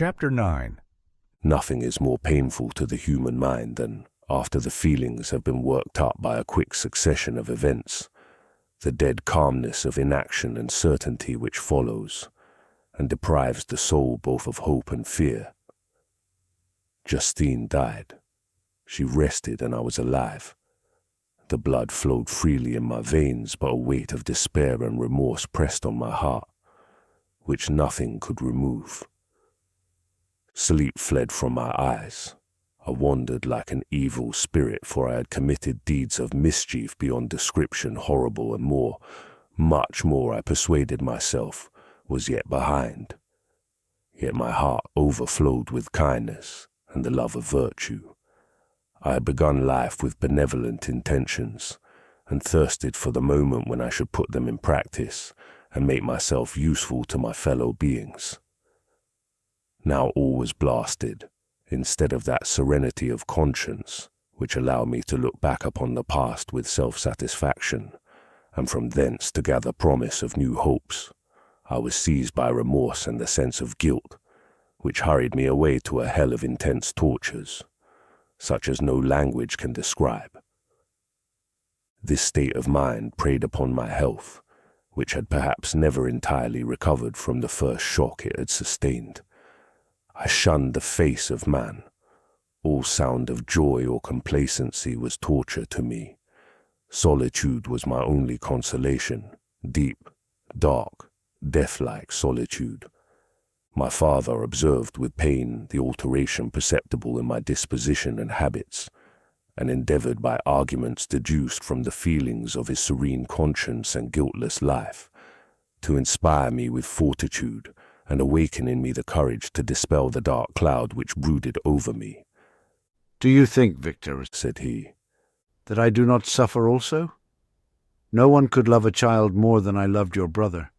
Chapter 9. Nothing is more painful to the human mind than, after the feelings have been worked up by a quick succession of events, the dead calmness of inaction and certainty which follows, and deprives the soul both of hope and fear. Justine died. She rested and I was alive. The blood flowed freely in my veins, but a weight of despair and remorse pressed on my heart, which nothing could remove. Sleep fled from my eyes. I wandered like an evil spirit, for I had committed deeds of mischief beyond description, horrible and more, much more, I persuaded myself, was yet behind. Yet my heart overflowed with kindness and the love of virtue. I had begun life with benevolent intentions, and thirsted for the moment when I should put them in practice and make myself useful to my fellow beings. Now all was blasted. Instead of that serenity of conscience, which allowed me to look back upon the past with self-satisfaction, and from thence to gather promise of new hopes, I was seized by remorse and the sense of guilt, which hurried me away to a hell of intense tortures, such as no language can describe. This state of mind preyed upon my health, which had perhaps never entirely recovered from the first shock it had sustained. I shunned the face of man. All sound of joy or complacency was torture to me. Solitude was my only consolation, deep, dark, death-like solitude. My father observed with pain the alteration perceptible in my disposition and habits, and endeavored by arguments deduced from the feelings of his serene conscience and guiltless life, to inspire me with fortitude and awaken in me the courage to dispel the dark cloud which brooded over me. "Do you think, Victor," said he, "that I do not suffer also? No one could love a child more than I loved your brother."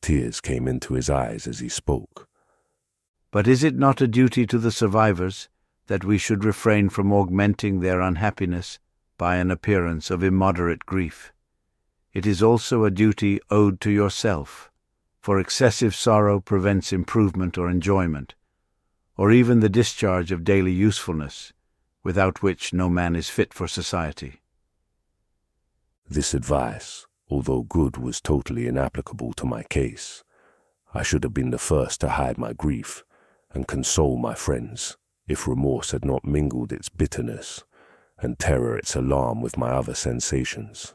Tears came into his eyes as he spoke. "But is it not a duty to the survivors that we should refrain from augmenting their unhappiness by an appearance of immoderate grief? It is also a duty owed to yourself, for excessive sorrow prevents improvement or enjoyment, or even the discharge of daily usefulness, without which no man is fit for society." This advice, although good, was totally inapplicable to my case. I should have been the first to hide my grief and console my friends, if remorse had not mingled its bitterness and terror its alarm with my other sensations.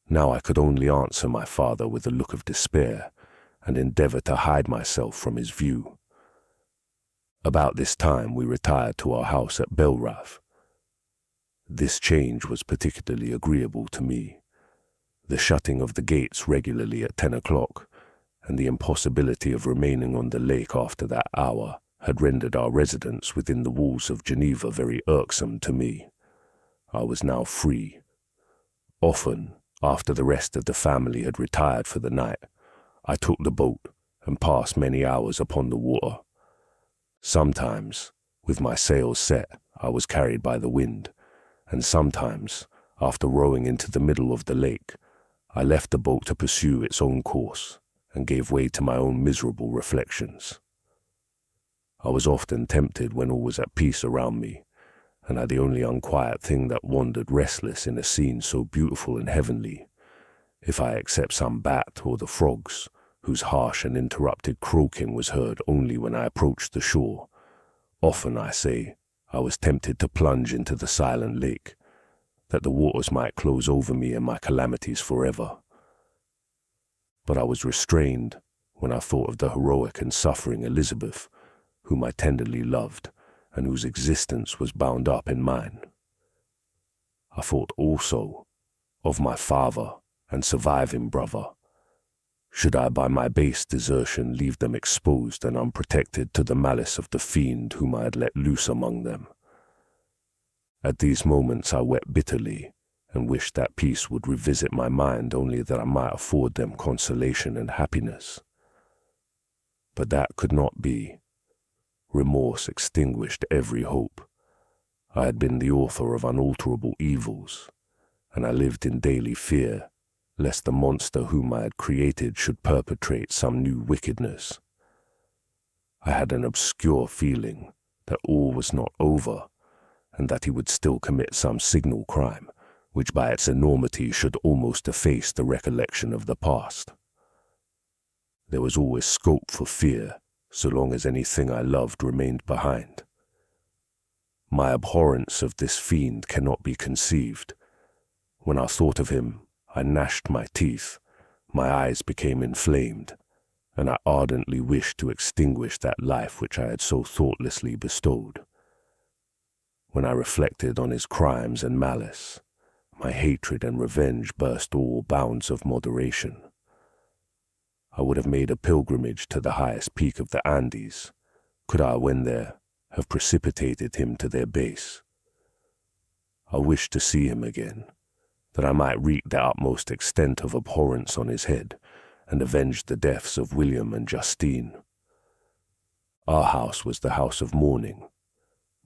Now I could only answer my father with a look of despair and endeavor to hide myself from his view. About this time we retired to our house at Belrath. This change was particularly agreeable to me. The shutting of the gates regularly at 10 o'clock and the impossibility of remaining on the lake after that hour had rendered our residence within the walls of Geneva very irksome to me. I was now free. Often, after the rest of the family had retired for the night, I took the boat and passed many hours upon the water. Sometimes, with my sails set, I was carried by the wind, and sometimes, after rowing into the middle of the lake, I left the boat to pursue its own course and gave way to my own miserable reflections. I was often tempted when all was at peace around me, and I the only unquiet thing that wandered restless in a scene so beautiful and heavenly, if I except some bat or the frogs, whose harsh and interrupted croaking was heard only when I approached the shore. Often, I say, I was tempted to plunge into the silent lake, that the waters might close over me and my calamities forever. But I was restrained when I thought of the heroic and suffering Elizabeth, whom I tenderly loved, and whose existence was bound up in mine. I thought also of my father and surviving brother. Should I by my base desertion leave them exposed and unprotected to the malice of the fiend whom I had let loose among them? At these moments I wept bitterly, and wished that peace would revisit my mind, only that I might afford them consolation and happiness. But that could not be. Remorse extinguished every hope. I had been the author of unalterable evils, and I lived in daily fear lest the monster whom I had created should perpetrate some new wickedness. I had an obscure feeling that all was not over, and that he would still commit some signal crime, which by its enormity should almost efface the recollection of the past. There was always scope for fear, so long as anything I loved remained behind. My abhorrence of this fiend cannot be conceived. When I thought of him, I gnashed my teeth, my eyes became inflamed, and I ardently wished to extinguish that life which I had so thoughtlessly bestowed. When I reflected on his crimes and malice, my hatred and revenge burst all bounds of moderation. I would have made a pilgrimage to the highest peak of the Andes, could I, when there, have precipitated him to their base. I wished to see him again, that I might wreak the utmost extent of abhorrence on his head, and avenge the deaths of William and Justine. Our house was the house of mourning.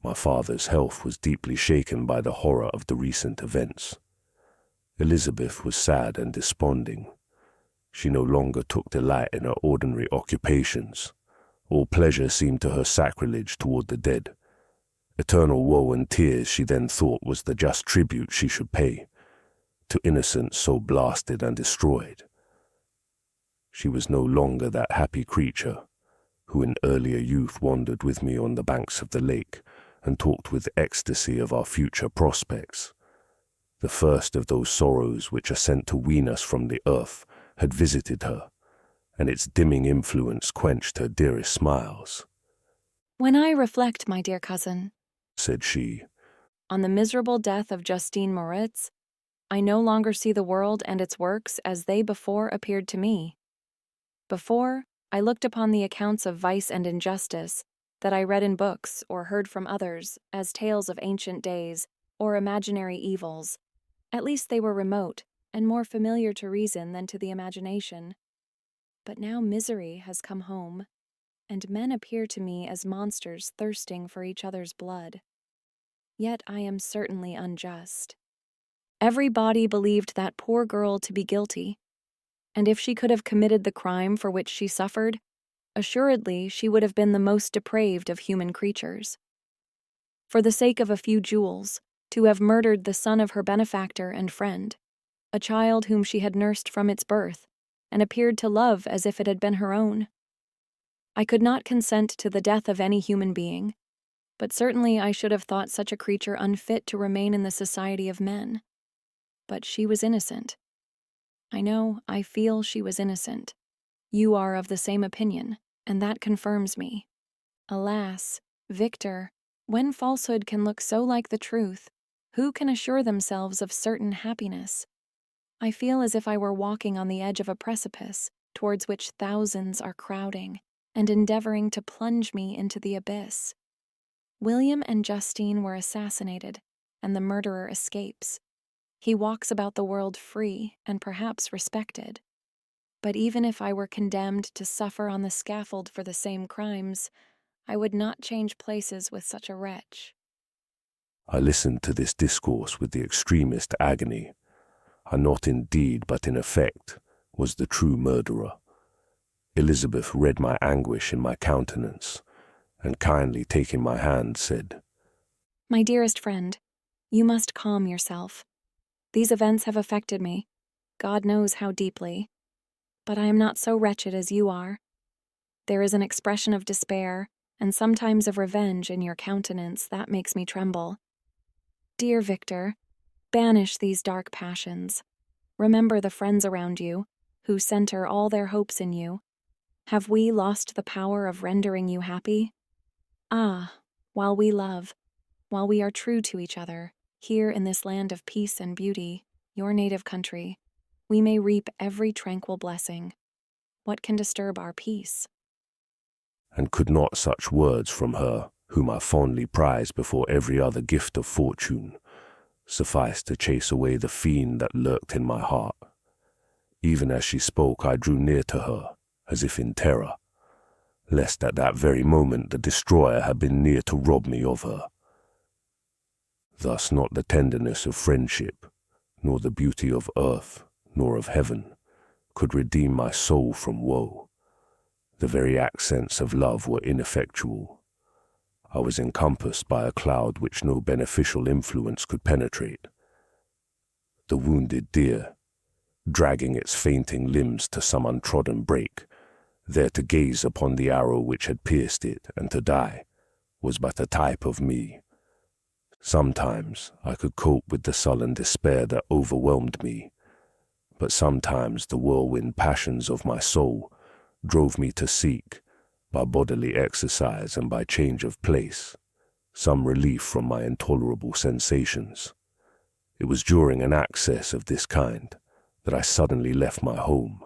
My father's health was deeply shaken by the horror of the recent events. Elizabeth was sad and desponding. She no longer took delight in her ordinary occupations. All pleasure seemed to her sacrilege toward the dead. Eternal woe and tears she then thought was the just tribute she should pay to innocence so blasted and destroyed. She was no longer that happy creature who in earlier youth wandered with me on the banks of the lake and talked with ecstasy of our future prospects. The first of those sorrows which are sent to wean us from the earth had visited her, and its dimming influence quenched her dearest smiles. "When I reflect, my dear cousin," said she, "on the miserable death of Justine Moritz, I no longer see the world and its works as they before appeared to me. Before, I looked upon the accounts of vice and injustice that I read in books or heard from others as tales of ancient days or imaginary evils. At least they were remote and more familiar to reason than to the imagination. But now misery has come home, and men appear to me as monsters thirsting for each other's blood. Yet I am certainly unjust. Every body believed that poor girl to be guilty, and if she could have committed the crime for which she suffered, assuredly she would have been the most depraved of human creatures. For the sake of a few jewels, to have murdered the son of her benefactor and friend, a child whom she had nursed from its birth, and appeared to love as if it had been her own. I could not consent to the death of any human being, but certainly I should have thought such a creature unfit to remain in the society of men. But she was innocent. I feel she was innocent. You are of the same opinion, and that confirms me. Alas, Victor, when falsehood can look so like the truth, who can assure themselves of certain happiness? I feel as if I were walking on the edge of a precipice towards which thousands are crowding and endeavoring to plunge me into the abyss. William and Justine were assassinated, and the murderer escapes. He walks about the world free and perhaps respected. But even if I were condemned to suffer on the scaffold for the same crimes, I would not change places with such a wretch." I listened to this discourse with the extremest agony. I not in deed but in effect was the true murderer. Elizabeth read my anguish in my countenance, and kindly taking my hand said, "My dearest friend, you must calm yourself. These events have affected me, God knows how deeply, but I am not so wretched as you are. There is an expression of despair, and sometimes of revenge in your countenance that makes me tremble. Dear Victor, banish these dark passions. Remember the friends around you, who center all their hopes in you. Have we lost the power of rendering you happy? Ah, while we love, while we are true to each other, here in this land of peace and beauty, your native country, we may reap every tranquil blessing. What can disturb our peace?" and could not such words from her, whom I fondly prize before every other gift of fortune, suffice to chase away the fiend that lurked in my heart? Even as she spoke, I drew near to her, as if in terror, lest at that very moment the destroyer had been near to rob me of her. Thus not the tenderness of friendship, nor the beauty of earth, nor of heaven, could redeem my soul from woe. The very accents of love were ineffectual. I was encompassed by a cloud which no beneficial influence could penetrate. The wounded deer, dragging its fainting limbs to some untrodden brake, there to gaze upon the arrow which had pierced it and to die, was but a type of me. Sometimes I could cope with the sullen despair that overwhelmed me, but sometimes the whirlwind passions of my soul drove me to seek, by bodily exercise and by change of place, some relief from my intolerable sensations. It was during an access of this kind that I suddenly left my home,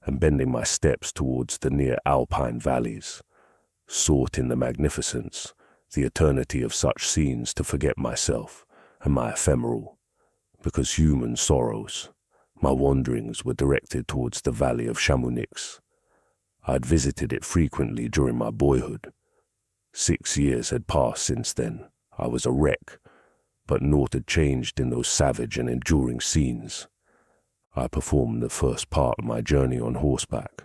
and bending my steps towards the near alpine valleys, sought in the magnificence, the eternity of such scenes to forget myself and my ephemeral, because human sorrows, my wanderings were directed towards the valley of Chamonix. I had visited it frequently during my boyhood. 6 years had passed since then. I was a wreck, but naught had changed in those savage and enduring scenes. I performed the first part of my journey on horseback.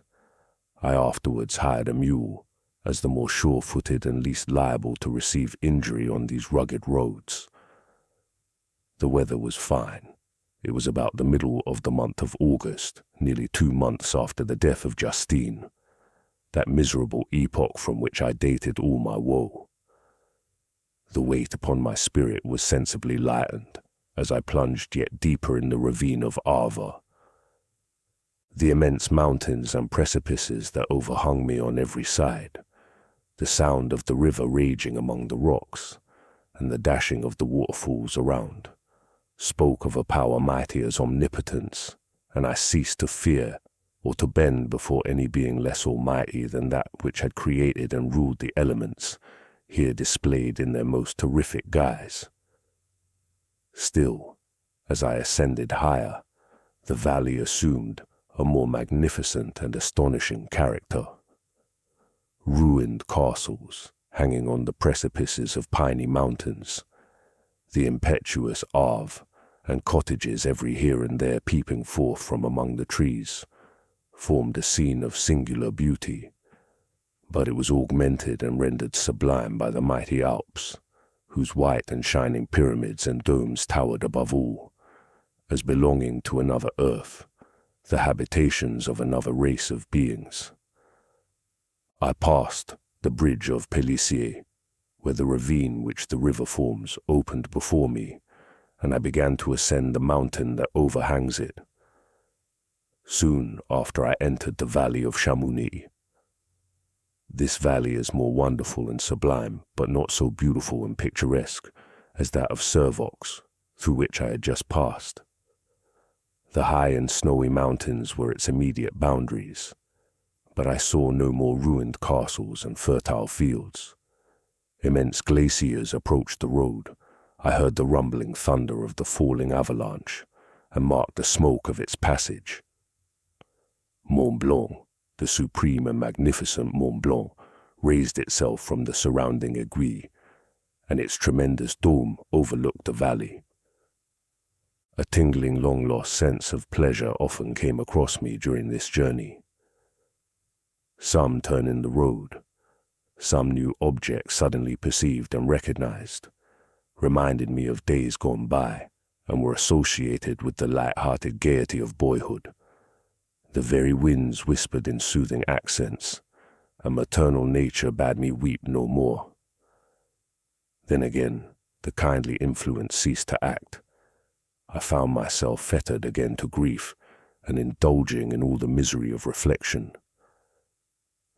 I afterwards hired a mule, as the more sure-footed and least liable to receive injury on these rugged roads. The weather was fine. It was about the middle of the month of August, nearly 2 months after the death of Justine, that miserable epoch from which I dated all my woe. The weight upon my spirit was sensibly lightened as I plunged yet deeper in the ravine of Ava. The immense mountains and precipices that overhung me on every side, the sound of the river raging among the rocks, and the dashing of the waterfalls around, spoke of a power mighty as omnipotence, and I ceased to fear or to bend before any being less almighty than that which had created and ruled the elements, here displayed in their most terrific guise. Still, as I ascended higher, the valley assumed a more magnificent and astonishing character. Ruined castles, hanging on the precipices of piny mountains, the impetuous Arve, and cottages every here and there peeping forth from among the trees, formed a scene of singular beauty, but it was augmented and rendered sublime by the mighty Alps, whose white and shining pyramids and domes towered above all, as belonging to another earth, the habitations of another race of beings. I passed the bridge of Pélissier, where the ravine which the river forms opened before me, and I began to ascend the mountain that overhangs it. Soon after I entered the valley of Chamonix. This valley is more wonderful and sublime, but not so beautiful and picturesque as that of Servox, through which I had just passed. The high and snowy mountains were its immediate boundaries, but I saw no more ruined castles and fertile fields. Immense glaciers approached the road. I heard the rumbling thunder of the falling avalanche, and marked the smoke of its passage. Mont Blanc, the supreme and magnificent Mont Blanc, raised itself from the surrounding aiguille, and its tremendous dome overlooked the valley. A tingling, long-lost sense of pleasure often came across me during this journey. Some turn in the road, some new object suddenly perceived and recognized, reminded me of days gone by, and were associated with the light-hearted gaiety of boyhood. The very winds whispered in soothing accents, and maternal nature bade me weep no more. Then again, the kindly influence ceased to act. I found myself fettered again to grief, and indulging in all the misery of reflection.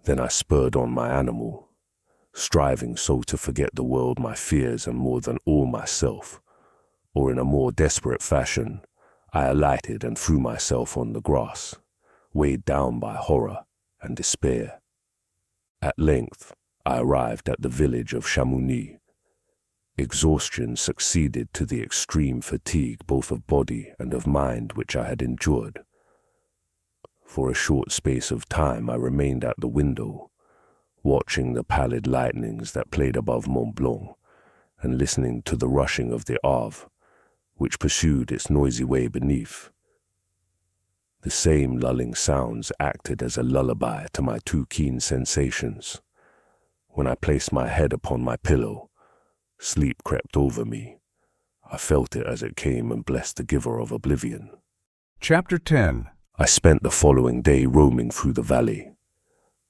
Then I spurred on my animal, striving so to forget the world, my fears, and more than all myself, or in a more desperate fashion, I alighted and threw myself on the grass, weighed down by horror and despair. At length, I arrived at the village of Chamonix. Exhaustion succeeded to the extreme fatigue both of body and of mind which I had endured. For a short space of time I remained at the window, watching the pallid lightnings that played above Mont Blanc, and listening to the rushing of the Arve, which pursued its noisy way beneath. The same lulling sounds acted as a lullaby to my too keen sensations. When I placed my head upon my pillow, sleep crept over me. I felt it as it came and blessed the giver of oblivion. Chapter 10. I spent the following day roaming through the valley.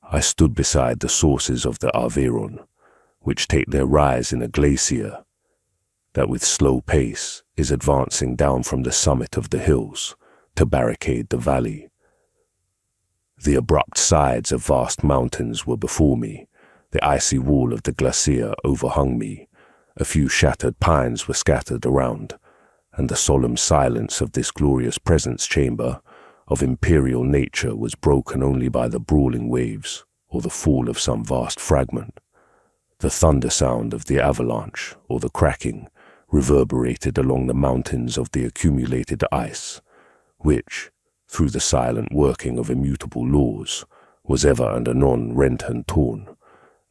I stood beside the sources of the Aveyron, which take their rise in a glacier that with slow pace is advancing down from the summit of the hills to barricade the valley. The abrupt sides of vast mountains were before me. The icy wall of the glacier overhung me. A few shattered pines were scattered around, and the solemn silence of this glorious presence chamber of imperial nature was broken only by the brawling waves or the fall of some vast fragment. The thunder sound of the avalanche or the cracking reverberated along the mountains of the accumulated ice, which, through the silent working of immutable laws, was ever and anon rent and torn,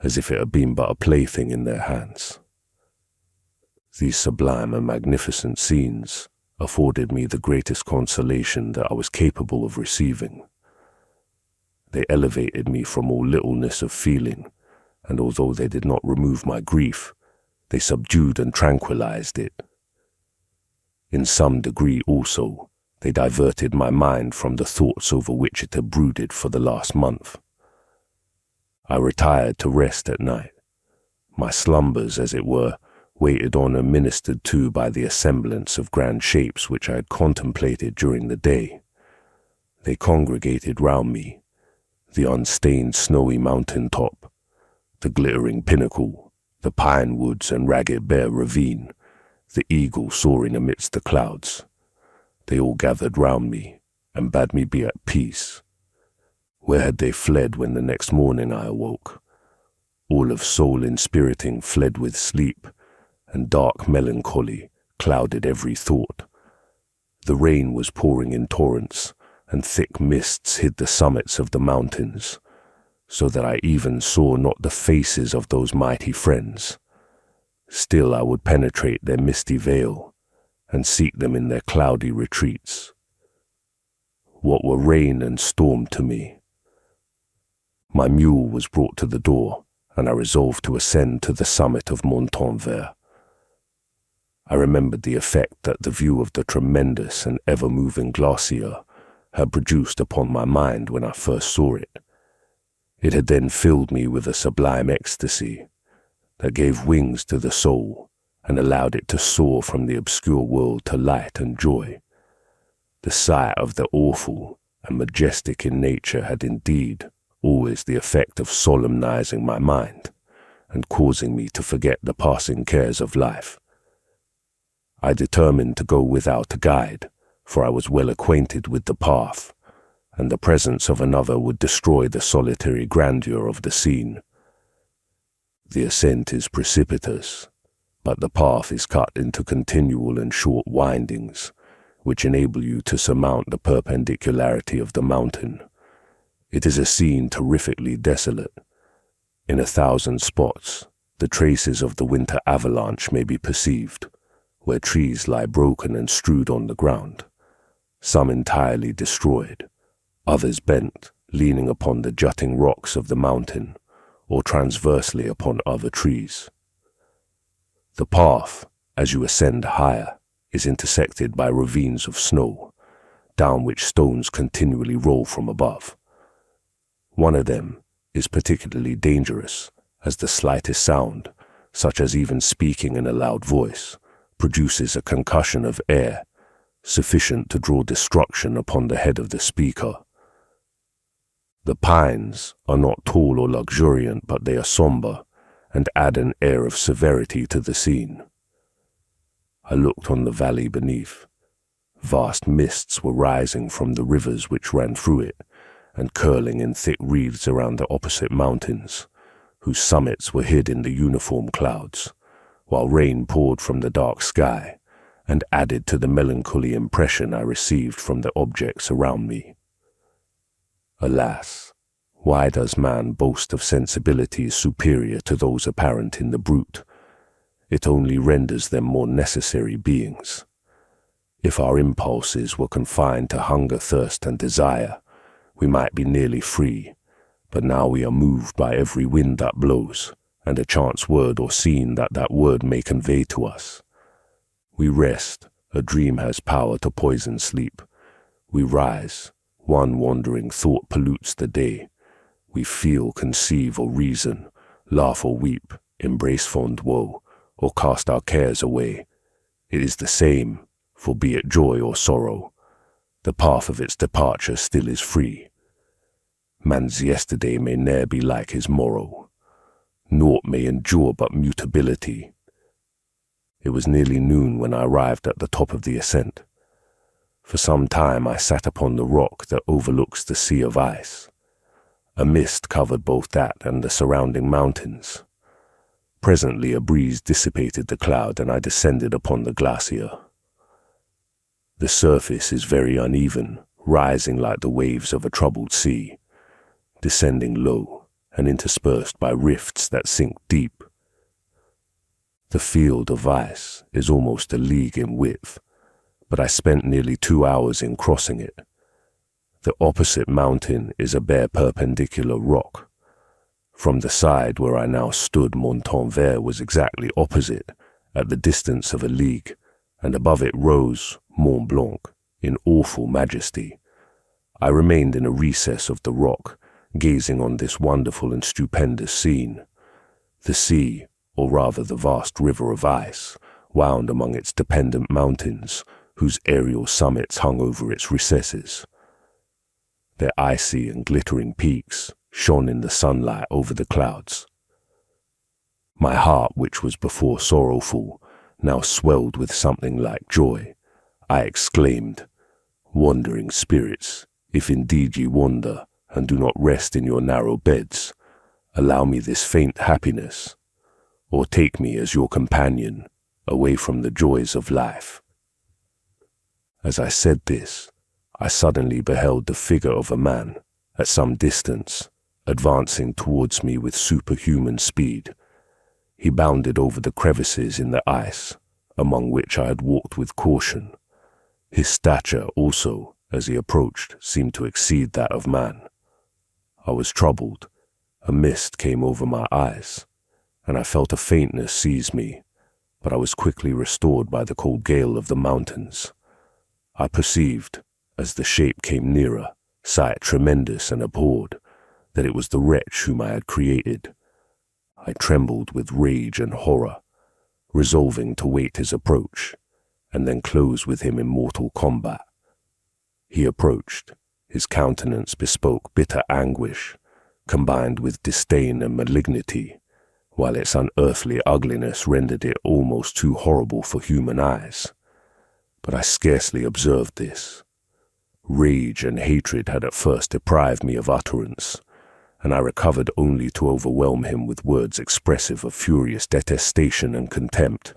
as if it had been but a plaything in their hands. These sublime and magnificent scenes afforded me the greatest consolation that I was capable of receiving. They elevated me from all littleness of feeling, and although they did not remove my grief, they subdued and tranquilized it. In some degree also, they diverted my mind from the thoughts over which it had brooded for the last month. I retired to rest at night. My slumbers, as it were, waited on and ministered to by the assemblance of grand shapes which I had contemplated during the day. They congregated round me, the unstained snowy mountain top, the glittering pinnacle, the pine woods and ragged bare ravine, the eagle soaring amidst the clouds. They all gathered round me and bade me be at peace. Where had they fled when the next morning I awoke? All of soul inspiriting fled with sleep, and dark melancholy clouded every thought. The rain was pouring in torrents, and thick mists hid the summits of the mountains, so that I even saw not the faces of those mighty friends. Still I would penetrate their misty veil, and seek them in their cloudy retreats. What were rain and storm to me? My mule was brought to the door, and I resolved to ascend to the summit of Montanvert. I remembered the effect that the view of the tremendous and ever-moving glacier had produced upon my mind when I first saw it. It had then filled me with a sublime ecstasy that gave wings to the soul and allowed it to soar from the obscure world to light and joy. The sight of the awful and majestic in nature had indeed always the effect of solemnizing my mind and causing me to forget the passing cares of life. I determined to go without a guide, for I was well acquainted with the path, and the presence of another would destroy the solitary grandeur of the scene. The ascent is precipitous, but the path is cut into continual and short windings, which enable you to surmount the perpendicularity of the mountain. It is a scene terrifically desolate. In 1,000 spots, the traces of the winter avalanche may be perceived, where trees lie broken and strewed on the ground, some entirely destroyed, others bent, leaning upon the jutting rocks of the mountain, or transversely upon other trees. The path, as you ascend higher, is intersected by ravines of snow, down which stones continually roll from above. One of them is particularly dangerous, as the slightest sound, such as even speaking in a loud voice, produces a concussion of air, sufficient to draw destruction upon the head of the speaker. The pines are not tall or luxuriant, but they are somber, and add an air of severity to the scene. I looked on the valley beneath. Vast mists were rising from the rivers which ran through it, and curling in thick wreaths around the opposite mountains, whose summits were hid in the uniform clouds, while rain poured from the dark sky, and added to the melancholy impression I received from the objects around me. Alas, why does man boast of sensibilities superior to those apparent in the brute? It only renders them more necessary beings. If our impulses were confined to hunger, thirst, and desire, we might be nearly free, but now we are moved by every wind that blows, and a chance word or scene that word may convey to us. We rest, a dream has power to poison sleep. We rise, one wandering thought pollutes the day. We feel, conceive, or reason, laugh or weep, embrace fond woe, or cast our cares away. It is the same, for be it joy or sorrow, the path of its departure still is free. Man's yesterday may ne'er be like his morrow. Naught may endure but mutability. It was nearly noon when I arrived at the top of the ascent. For some time I sat upon the rock that overlooks the sea of ice. A mist covered both that and the surrounding mountains. Presently a breeze dissipated the cloud and I descended upon the glacier. The surface is very uneven, rising like the waves of a troubled sea, descending low and interspersed by rifts that sink deep. The field of ice is almost a league in width, but I spent nearly 2 hours in crossing it. The opposite mountain is a bare perpendicular rock. From the side where I now stood, Montanvert was exactly opposite, at the distance of a league, and above it rose Mont Blanc in awful majesty. I remained in a recess of the rock, gazing on this wonderful and stupendous scene. The sea, or rather the vast river of ice, wound among its dependent mountains, whose aerial summits hung over its recesses. Their icy and glittering peaks shone in the sunlight over the clouds. My heart, which was before sorrowful, now swelled with something like joy. I exclaimed, "Wandering spirits, if indeed ye wander, and do not rest in your narrow beds, allow me this faint happiness, or take me as your companion, away from the joys of life." As I said this, I suddenly beheld the figure of a man, at some distance, advancing towards me with superhuman speed. He bounded over the crevices in the ice, among which I had walked with caution. His stature also, as he approached, seemed to exceed that of man. I was troubled. A mist came over my eyes, and I felt a faintness seize me, but I was quickly restored by the cold gale of the mountains. I perceived, as the shape came nearer, sight tremendous and abhorred, that it was the wretch whom I had created. I trembled with rage and horror, resolving to wait his approach, and then close with him in mortal combat. He approached. His countenance bespoke bitter anguish, combined with disdain and malignity, while its unearthly ugliness rendered it almost too horrible for human eyes. But I scarcely observed this. Rage and hatred had at first deprived me of utterance, and I recovered only to overwhelm him with words expressive of furious detestation and contempt.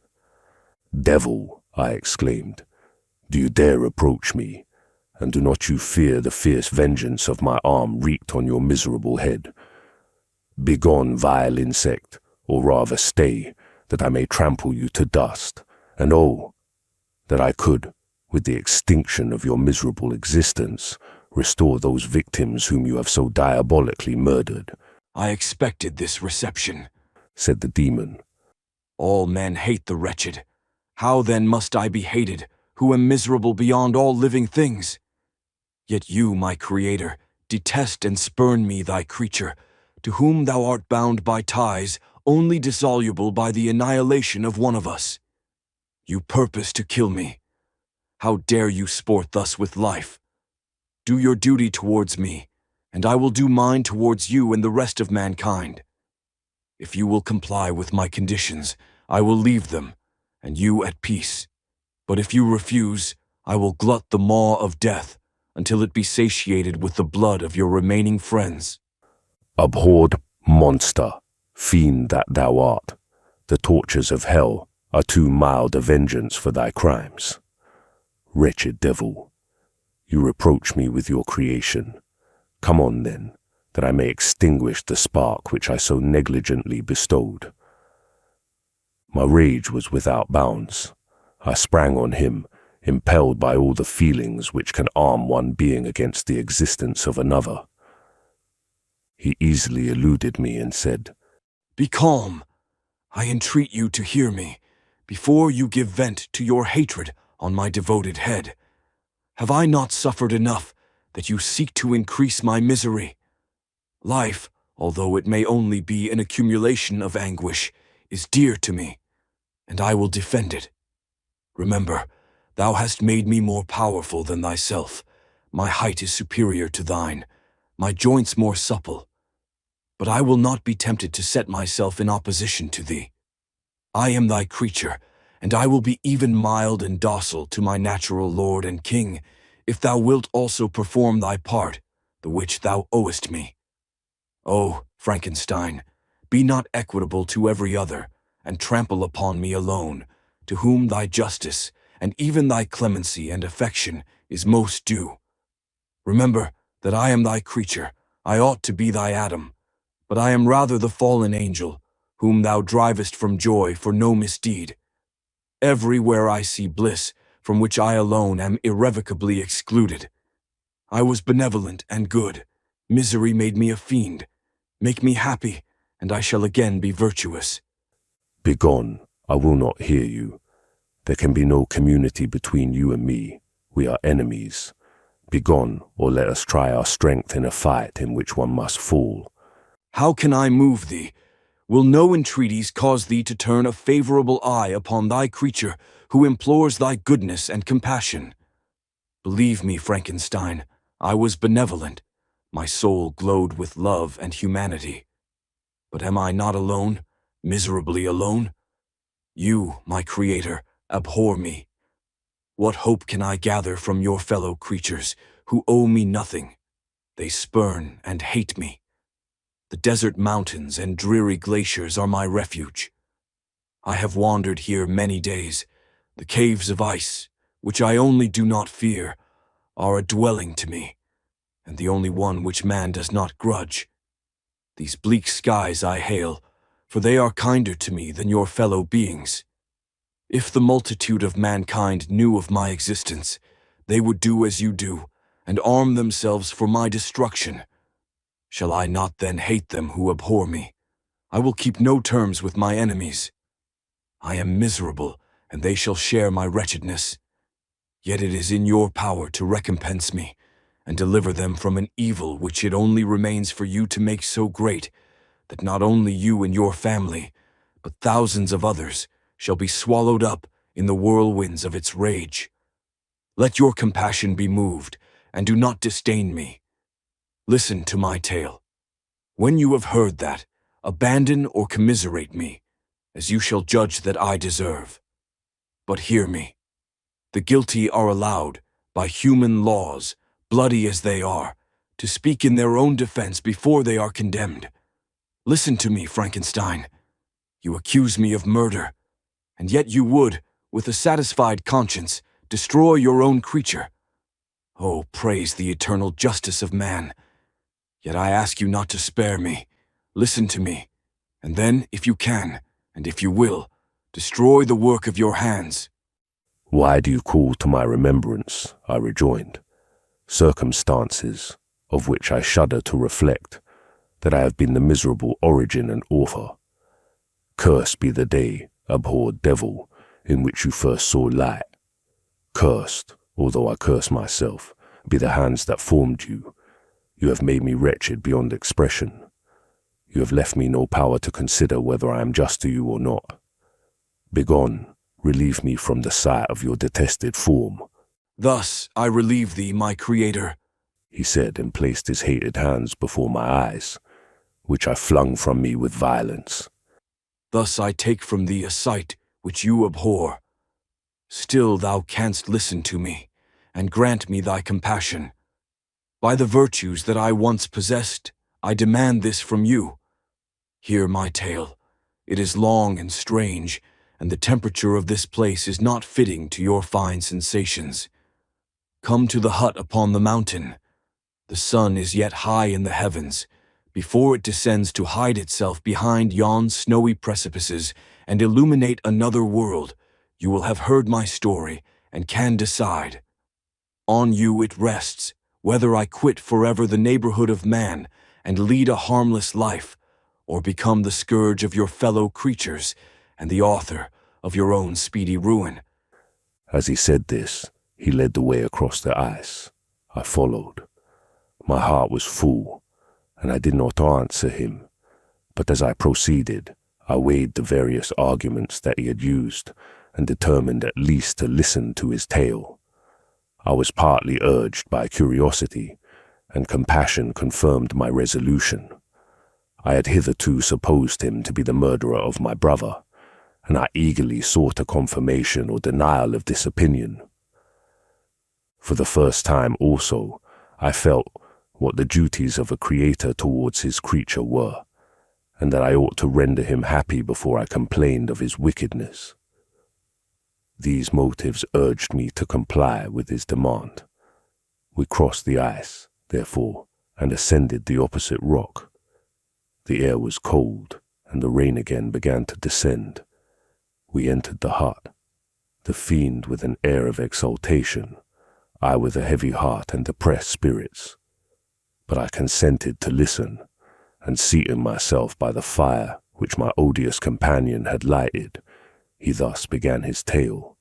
"Devil," I exclaimed, "do you dare approach me? And do not you fear the fierce vengeance of my arm wreaked on your miserable head? Begone, vile insect, or rather stay, that I may trample you to dust, and oh, that I could, with the extinction of your miserable existence, restore those victims whom you have so diabolically murdered." "I expected this reception," said the demon. "All men hate the wretched. How then must I be hated, who am miserable beyond all living things? Yet you, my creator, detest and spurn me, thy creature, to whom thou art bound by ties only dissoluble by the annihilation of one of us. You purpose to kill me. How dare you sport thus with life? Do your duty towards me, and I will do mine towards you and the rest of mankind. If you will comply with my conditions, I will leave them, and you at peace. But if you refuse, I will glut the maw of death, until it be satiated with the blood of your remaining friends." "Abhorred monster, fiend that thou art, the tortures of hell are too mild a vengeance for thy crimes. Wretched devil, you reproach me with your creation. Come on then, that I may extinguish the spark which I so negligently bestowed." My rage was without bounds. I sprang on him, impelled by all the feelings which can arm one being against the existence of another. He easily eluded me and said, Be calm. I entreat you to hear me, before you give vent to your hatred on my devoted head. Have I not suffered enough that you seek to increase my misery? Life, although it may only be an accumulation of anguish, is dear to me, and I will defend it. Remember, thou hast made me more powerful than thyself. My height is superior to thine, my joints more supple. But I will not be tempted to set myself in opposition to thee. I am thy creature, and I will be even mild and docile to my natural lord and king, if thou wilt also perform thy part, the which thou owest me. O, Frankenstein, be not equitable to every other, and trample upon me alone, to whom thy justice, and even thy clemency and affection, is most due. Remember that I am thy creature, I ought to be thy Adam, but I am rather the fallen angel, whom thou drivest from joy for no misdeed. Everywhere I see bliss, from which I alone am irrevocably excluded. I was benevolent and good. Misery made me a fiend. Make me happy, and I shall again be virtuous. Begone, I will not hear you. There can be no community between you and me. We are enemies. Begone, or let us try our strength in a fight in which one must fall. How can I move thee? Will no entreaties cause thee to turn a favorable eye upon thy creature, who implores thy goodness and compassion? Believe me, Frankenstein, I was benevolent. My soul glowed with love and humanity. But am I not alone, miserably alone? You, my creator, abhor me. What hope can I gather from your fellow creatures, who owe me nothing? They spurn and hate me. The desert mountains and dreary glaciers are my refuge. I have wandered here many days. The caves of ice, which I only do not fear, are a dwelling to me, and the only one which man does not grudge. These bleak skies I hail, for they are kinder to me than your fellow beings. If the multitude of mankind knew of my existence, they would do as you do, and arm themselves for my destruction. Shall I not then hate them who abhor me? I will keep no terms with my enemies. I am miserable, and they shall share my wretchedness. Yet it is in your power to recompense me, and deliver them from an evil which it only remains for you to make so great, that not only you and your family, but thousands of others, shall be swallowed up in the whirlwinds of its rage. Let your compassion be moved, and do not disdain me. Listen to my tale. When you have heard that, abandon or commiserate me, as you shall judge that I deserve. But hear me. The guilty are allowed, by human laws, bloody as they are, to speak in their own defense before they are condemned. Listen to me, Frankenstein. You accuse me of murder, and yet you would, with a satisfied conscience, destroy your own creature. Oh, praise the eternal justice of man. Yet I ask you not to spare me. Listen to me, and then, if you can, and if you will, destroy the work of your hands. Why do you call to my remembrance, I rejoined, circumstances of which I shudder to reflect, that I have been the miserable origin and author? Cursed be the day, abhorred devil, in which you first saw light. Cursed, although I curse myself, be the hands that formed you. You have made me wretched beyond expression. You have left me no power to consider whether I am just to you or not. Begone, relieve me from the sight of your detested form. Thus I relieve thee, my creator, he said, and placed his hated hands before my eyes, which I flung from me with violence. Thus I take from thee a sight which you abhor. Still thou canst listen to me, and grant me thy compassion. By the virtues that I once possessed, I demand this from you. Hear my tale. It is long and strange, and the temperature of this place is not fitting to your fine sensations. Come to the hut upon the mountain. The sun is yet high in the heavens, before it descends to hide itself behind yon snowy precipices and illuminate another world. You will have heard my story, and can decide. On you it rests, whether I quit forever the neighborhood of man and lead a harmless life, or become the scourge of your fellow creatures and the author of your own speedy ruin." As he said this, he led the way across the ice. I followed. My heart was full, and I did not answer him, but as I proceeded, I weighed the various arguments that he had used and determined at least to listen to his tale. I was partly urged by curiosity, and compassion confirmed my resolution. I had hitherto supposed him to be the murderer of my brother, and I eagerly sought a confirmation or denial of this opinion. For the first time also, I felt what the duties of a creator towards his creature were, and that I ought to render him happy before I complained of his wickedness. These motives urged me to comply with his demand. We crossed the ice, therefore, and ascended the opposite rock. The air was cold, and the rain again began to descend. We entered the hut, the fiend with an air of exultation, I with a heavy heart and depressed spirits. But I consented to listen, and seating myself by the fire which my odious companion had lighted, he thus began his tale.